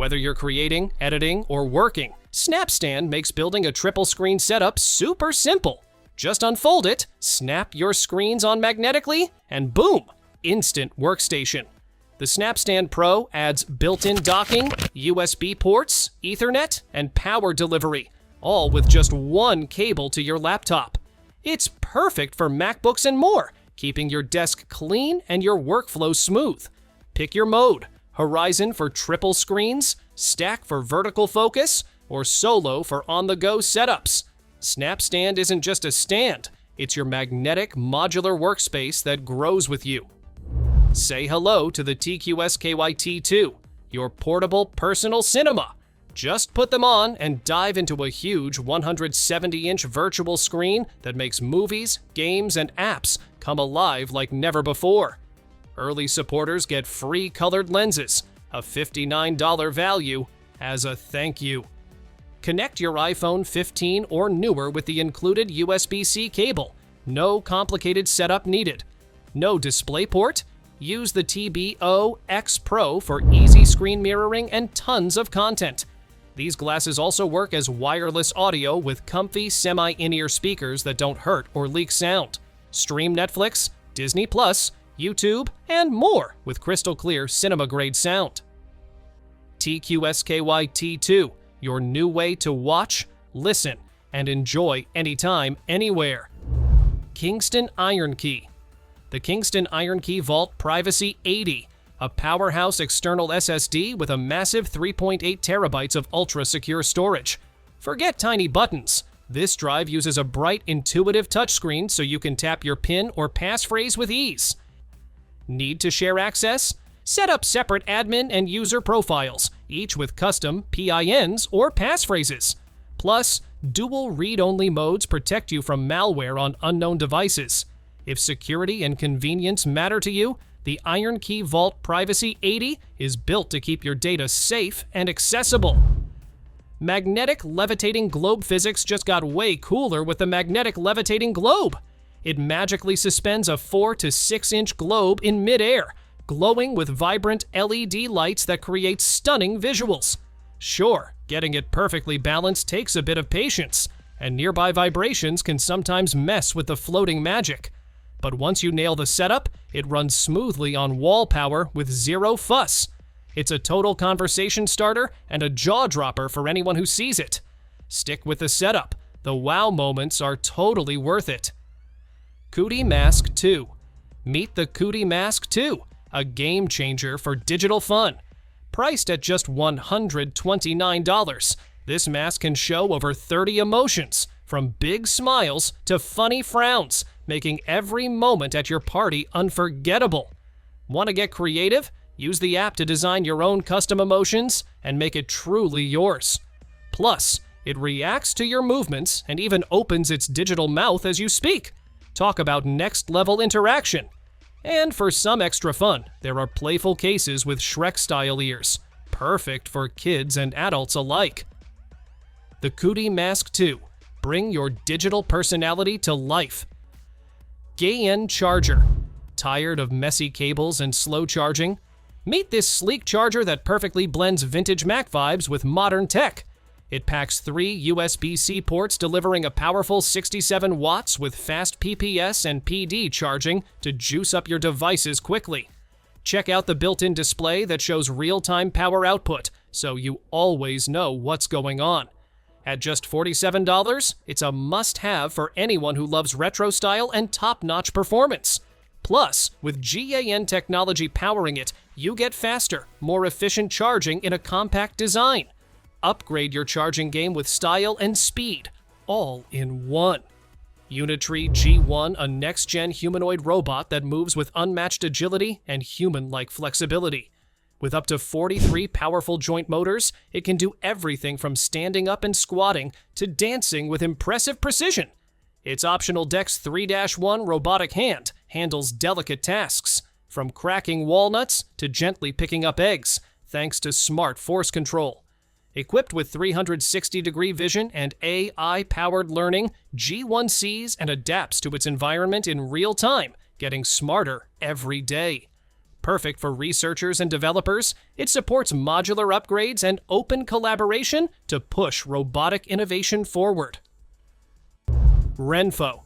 Whether you're creating, editing, or working, Snapstand makes building a triple screen setup super simple. Just unfold it, snap your screens on magnetically, and boom, instant workstation. The Snapstand Pro adds built-in docking, USB ports, Ethernet, and power delivery, all with just one cable to your laptop. It's perfect for MacBooks and more, keeping your desk clean and your workflow smooth. Pick your mode: Horizon for triple screens, Stack for vertical focus, or Solo for on-the-go setups. Snapstand isn't just a stand, it's your magnetic modular workspace that grows with you. Say hello to the TQSKY T2, your portable personal cinema. Just put them on and dive into a huge 170-inch virtual screen that makes movies, games, and apps come alive like never before. Early supporters get free colored lenses, a $59 value, as a thank you. Connect your iPhone 15 or newer with the included USB-C cable. No complicated setup needed. No DisplayPort? Use the TBO X Pro for easy screen mirroring and tons of content. These glasses also work as wireless audio with comfy semi-in-ear speakers that don't hurt or leak sound. Stream Netflix, Disney+, YouTube, and more with crystal clear cinema-grade sound. TQSKY T2, your new way to watch, listen, and enjoy anytime, anywhere. Kingston IronKey. The Kingston IronKey Vault Privacy 80, a powerhouse external SSD with a massive 3.8 terabytes of ultra-secure storage. Forget tiny buttons. This drive uses a bright, intuitive touchscreen so you can tap your PIN or passphrase with ease. Need to share access? Set up separate admin and user profiles, each with custom PINs or passphrases. Plus, dual read-only modes protect you from malware on unknown devices. If security and convenience matter to you, the IronKey Vault Privacy 80 is built to keep your data safe and accessible. Magnetic levitating globe physics just got way cooler with the magnetic levitating globe. It magically suspends a 4 to 6 inch globe in midair, glowing with vibrant LED lights that create stunning visuals. Sure, getting it perfectly balanced takes a bit of patience, and nearby vibrations can sometimes mess with the floating magic. But once you nail the setup, it runs smoothly on wall power with zero fuss. It's a total conversation starter and a jaw-dropper for anyone who sees it. Stick with the setup. The wow moments are totally worth it. Cooty Mask 2. Meet the Cooty Mask 2, a game changer for digital fun. Priced at just $129, this mask can show over 30 emotions, from big smiles to funny frowns, making every moment at your party unforgettable. Want to get creative? Use the app to design your own custom emotions and make it truly yours. Plus, it reacts to your movements and even opens its digital mouth as you speak. Talk about next-level interaction. And for some extra fun, there are playful cases with Shrek-style ears, perfect for kids and adults alike. The Cooty Mask 2. Bring your digital personality to life. Gayen Charger. Tired of messy cables and slow charging? Meet this sleek charger that perfectly blends vintage Mac vibes with modern tech. It packs 3 USB-C ports delivering a powerful 67 watts with fast PPS and PD charging to juice up your devices quickly. Check out the built-in display that shows real-time power output, so you always know what's going on. At just $47, it's a must-have for anyone who loves retro style and top-notch performance. Plus, with Gayen technology powering it, you get faster, more efficient charging in a compact design. Upgrade your charging game with style and speed, all in one. Unitree G1, a next-gen humanoid robot that moves with unmatched agility and human-like flexibility. With up to 43 powerful joint motors, it can do everything from standing up and squatting to dancing with impressive precision. Its optional DEX 3-1 robotic hand handles delicate tasks, from cracking walnuts to gently picking up eggs, thanks to smart force control. Equipped with 360-degree vision and AI-powered learning, G1 sees and adapts to its environment in real time, getting smarter every day. Perfect for researchers and developers, it supports modular upgrades and open collaboration to push robotic innovation forward. Renpho.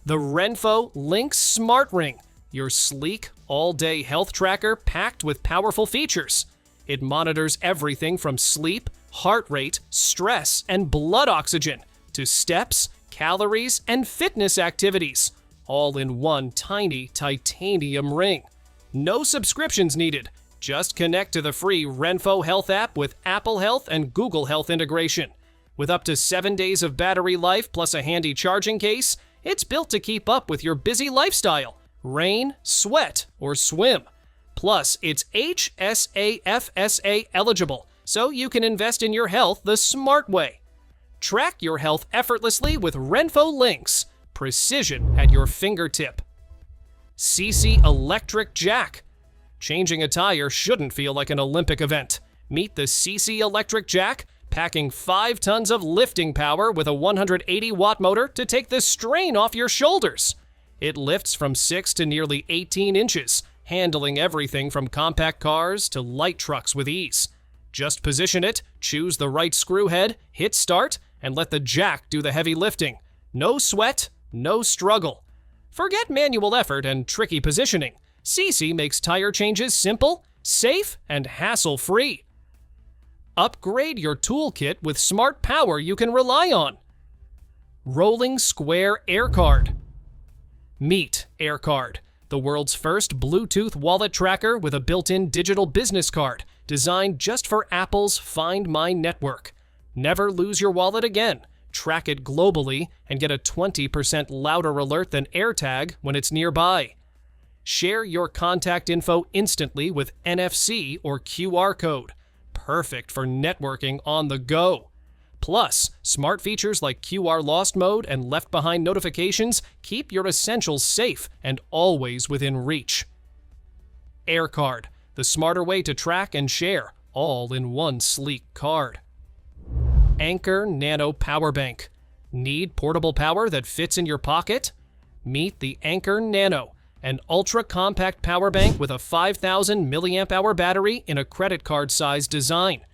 The Renpho Link Smart Ring, your sleek, all-day health tracker packed with powerful features. It monitors everything from sleep, heart rate, stress, and blood oxygen to steps, calories, and fitness activities, all in one tiny titanium ring. No subscriptions needed. Just connect to the free Renpho Health app with Apple Health and Google Health integration. With up to 7 days of battery life plus a handy charging case, it's built to keep up with your busy lifestyle, rain, sweat, or swim. Plus, it's HSA/FSA eligible, so you can invest in your health the smart way. Track your health effortlessly with Renpho Links. Precision at your fingertip. CC Electric Jack. Changing a tire shouldn't feel like an Olympic event. Meet the CC Electric Jack, packing 5 tons of lifting power with a 180-watt motor to take the strain off your shoulders. It lifts from 6 to nearly 18 inches, handling everything from compact cars to light trucks with ease. Just position it, choose the right screw head, hit start, and let the jack do the heavy lifting. No sweat, no struggle. Forget manual effort and tricky positioning. CC makes tire changes simple, safe, and hassle-free. Upgrade your toolkit with smart power you can rely on. Rolling Square AirCard. Meet AirCard, the world's first Bluetooth wallet tracker with a built-in digital business card designed just for Apple's Find My network. Never lose your wallet again. Track it globally and get a 20% louder alert than AirTag when it's nearby. Share your contact info instantly with NFC or QR code. Perfect for networking on the go. Plus, smart features like QR Lost Mode and Left Behind notifications keep your essentials safe and always within reach. AirCard, the smarter way to track and share, all in one sleek card. Anker Nano Power Bank. Need portable power that fits in your pocket? Meet the Anker Nano, an ultra-compact power bank with a 5,000 mAh battery in a credit card-sized design.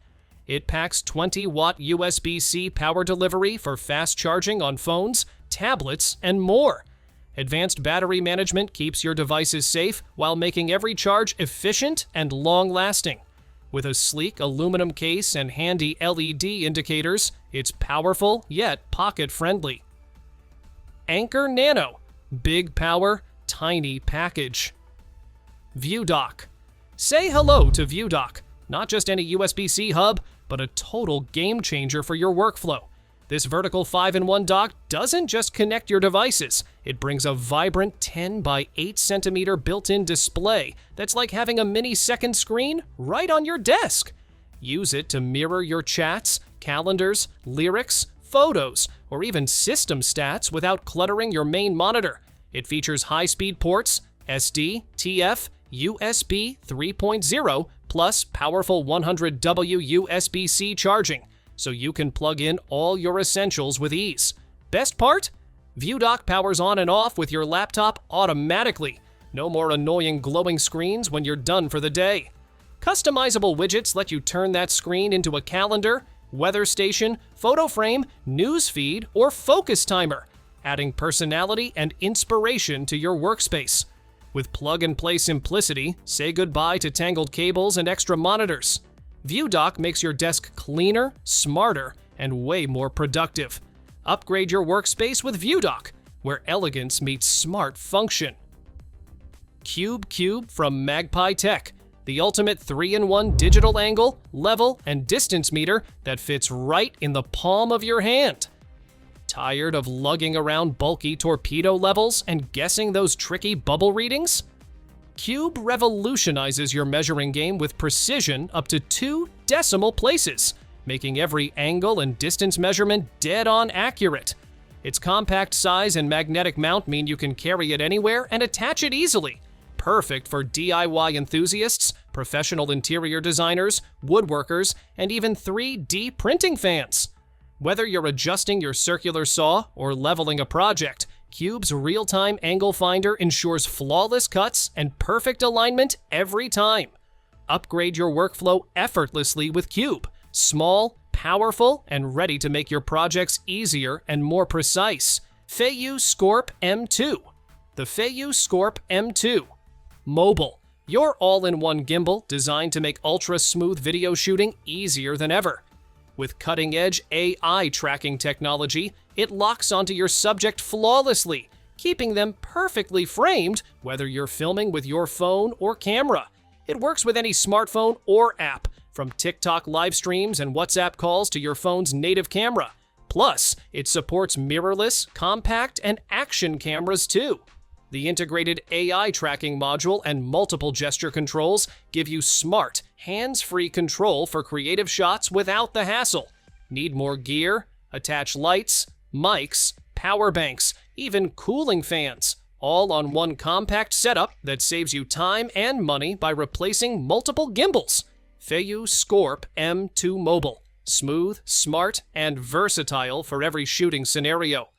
It packs 20-watt USB-C power delivery for fast charging on phones, tablets, and more. Advanced battery management keeps your devices safe while making every charge efficient and long-lasting. With a sleek aluminum case and handy LED indicators, it's powerful yet pocket-friendly. Anker Nano. Big power, tiny package. VueDock. Say hello to VueDock. Not just any USB-C hub, but a total game changer for your workflow. This vertical 5-in-1 dock doesn't just connect your devices. It brings a vibrant 10 by 8 centimeter built-in display that's like having a mini second screen right on your desk. Use it to mirror your chats, calendars, lyrics, photos, or even system stats without cluttering your main monitor. It features high-speed ports, SD, TF, USB 3.0, plus powerful 100W USB-C charging, so you can plug in all your essentials with ease. Best part? VueDock powers on and off with your laptop automatically. No more annoying glowing screens when you're done for the day. Customizable widgets let you turn that screen into a calendar, weather station, photo frame, news feed, or focus timer, adding personality and inspiration to your workspace. With plug-and-play simplicity, say goodbye to tangled cables and extra monitors. VueDock makes your desk cleaner, smarter, and way more productive. Upgrade your workspace with VueDock, where elegance meets smart function. Cube from Magpie Tech, the ultimate 3-in-1 digital angle, level, and distance meter that fits right in the palm of your hand. Tired of lugging around bulky torpedo levels and guessing those tricky bubble readings? Cube revolutionizes your measuring game with precision up to 2 decimal places, making every angle and distance measurement dead-on accurate. Its compact size and magnetic mount mean you can carry it anywhere and attach it easily. Perfect for DIY enthusiasts, professional interior designers, woodworkers, and even 3D printing fans. Whether you're adjusting your circular saw or leveling a project, Cube's real-time angle finder ensures flawless cuts and perfect alignment every time. Upgrade your workflow effortlessly with Cube. Small, powerful, and ready to make your projects easier and more precise. FYU Scorp M2. The FYU Scorp M2 Mobile. Your all-in-one gimbal designed to make ultra-smooth video shooting easier than ever. With cutting-edge AI tracking technology, it locks onto your subject flawlessly, keeping them perfectly framed whether you're filming with your phone or camera. It works with any smartphone or app, from TikTok live streams and WhatsApp calls to your phone's native camera. Plus, it supports mirrorless, compact, and action cameras too. The integrated AI tracking module and multiple gesture controls give you smart, hands-free control for creative shots without the hassle. Need more gear? Attach lights, mics, power banks, even cooling fans, all on one compact setup that saves you time and money by replacing multiple gimbals. FYU Scorp M2 Mobile. Smooth, smart, and versatile for every shooting scenario.